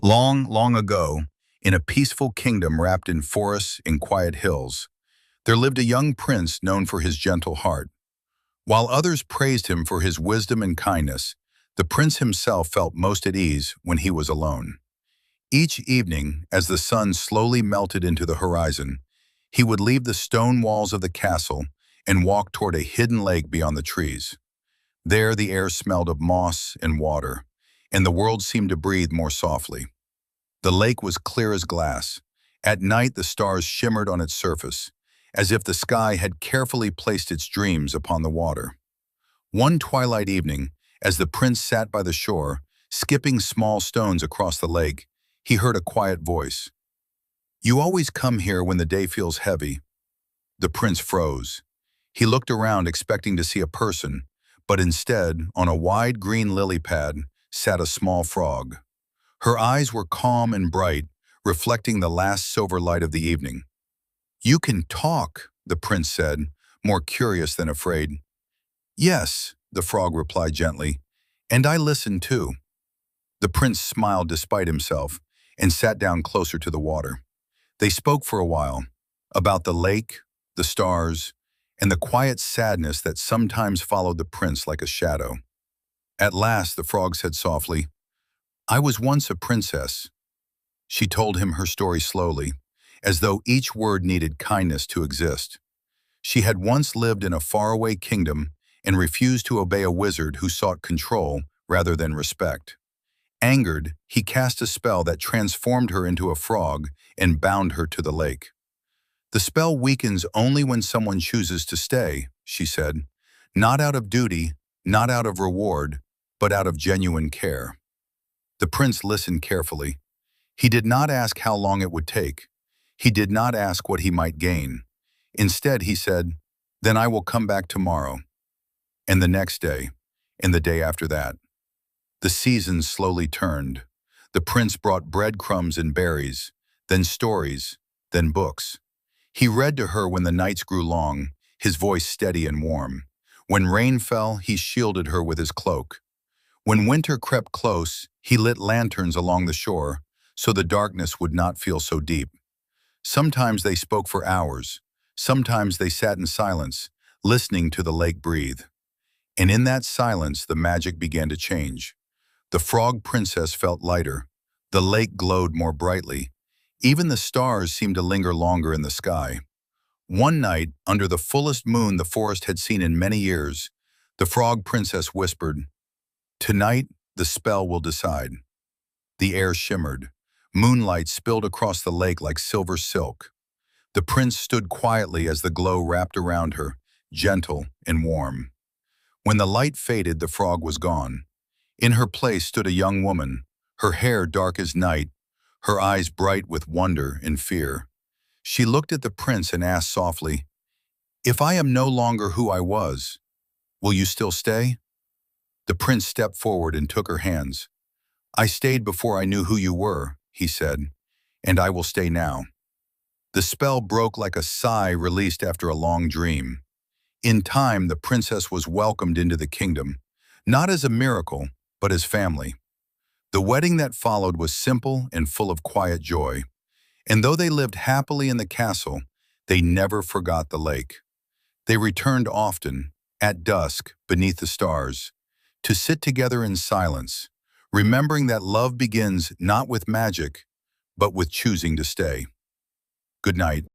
Long, long ago, in a peaceful kingdom wrapped in forests and quiet hills, there lived a young prince known for his gentle heart. While others praised him for his wisdom and kindness, the prince himself felt most at ease when he was alone. Each evening, as the sun slowly melted into the horizon, he would leave the stone walls of the castle and walk toward a hidden lake beyond the trees. There the air smelled of moss and water, and the world seemed to breathe more softly. The lake was clear as glass. At night the stars shimmered on its surface, as if the sky had carefully placed its dreams upon the water. One twilight evening, as the prince sat by the shore, skipping small stones across the lake, he heard a quiet voice. "You always come here when the day feels heavy." The prince froze. He looked around expecting to see a person, but instead, on a wide green lily pad, sat a small frog. Her eyes were calm and bright, reflecting the last silver light of the evening. "You can talk," the prince said, more curious than afraid. "Yes," the frog replied gently, "and I listen too." The prince smiled despite himself and sat down closer to the water. They spoke for a while, about the lake, the stars, and the quiet sadness that sometimes followed the prince like a shadow. At last, the frog said softly, "I was once a princess." She told him her story slowly, as though each word needed kindness to exist. She had once lived in a faraway kingdom and refused to obey a wizard who sought control rather than respect. Angered, he cast a spell that transformed her into a frog and bound her to the lake. "The spell weakens only when someone chooses to stay," she said, "not out of duty, not out of reward, but out of genuine care." The prince listened carefully. He did not ask how long it would take. He did not ask what he might gain. Instead, he said, "Then I will come back tomorrow." And the next day, and the day after that. The seasons slowly turned. The prince brought breadcrumbs and berries, then stories, then books. He read to her when the nights grew long, his voice steady and warm. When rain fell, he shielded her with his cloak. When winter crept close, he lit lanterns along the shore, so the darkness would not feel so deep. Sometimes they spoke for hours. Sometimes they sat in silence, listening to the lake breathe. And in that silence, the magic began to change. The frog princess felt lighter. The lake glowed more brightly. Even the stars seemed to linger longer in the sky. One night, under the fullest moon the forest had seen in many years, the frog princess whispered, "Tonight, the spell will decide." The air shimmered. Moonlight spilled across the lake like silver silk. The prince stood quietly as the glow wrapped around her, gentle and warm. When the light faded, the frog was gone. In her place stood a young woman, her hair dark as night, her eyes bright with wonder and fear. She looked at the prince and asked softly, "If I am no longer who I was, will you still stay?" The prince stepped forward and took her hands. "I stayed before I knew who you were," he said, "and I will stay now." The spell broke like a sigh released after a long dream. In time, the princess was welcomed into the kingdom, not as a miracle, but as family. The wedding that followed was simple and full of quiet joy. And though they lived happily in the castle, they never forgot the lake. They returned often, at dusk, beneath the stars, to sit together in silence, remembering that love begins not with magic, but with choosing to stay. Good night.